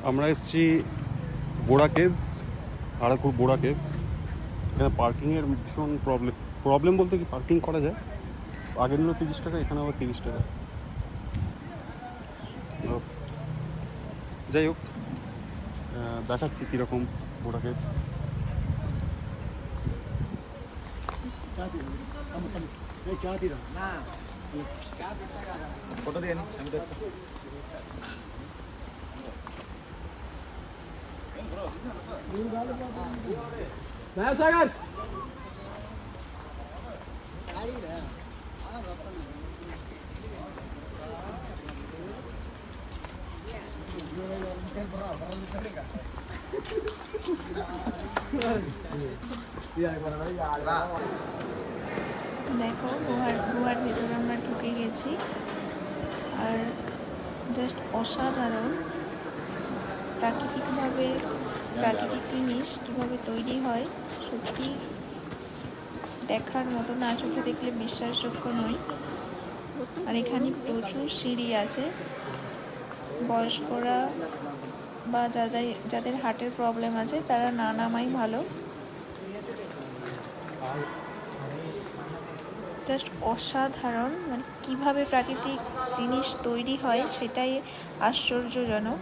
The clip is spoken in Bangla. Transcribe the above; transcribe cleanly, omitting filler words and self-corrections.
আমরা এসেছি বোরা কেভস, আরাকুর বোরা কেভস। এখানে পার্কিংয়ের ভীষণ প্রবলেম বলতে কি, পার্কিং করা যায়, আগে নিল 30 টাকা, এখানে আবার 30 টাকা। যাই হোক, দেখাচ্ছি কীরকম বোরা কেভস। ফটো দিয়ে নি আমি দেখতে। সাগর দেখো গুহার ভেতরে আমরা ঢুকে গেছি, আর জাস্ট অসাধারণ প্রাকৃতিক জিনিস কীভাবে তৈরি হয় সত্যি দেখার মতো, না চোখে দেখলে বিশ্বাসযোগ্য নয়। আর এখানে প্রচুর সিঁড়ি আছে, বয়স্করা বা যাদের হার্টের প্রবলেম আছে তারা না নামাই ভালো। জাস্ট অসাধারণ, কীভাবে প্রাকৃতিক জিনিস তৈরি হয় সেটাই আশ্চর্যজনক।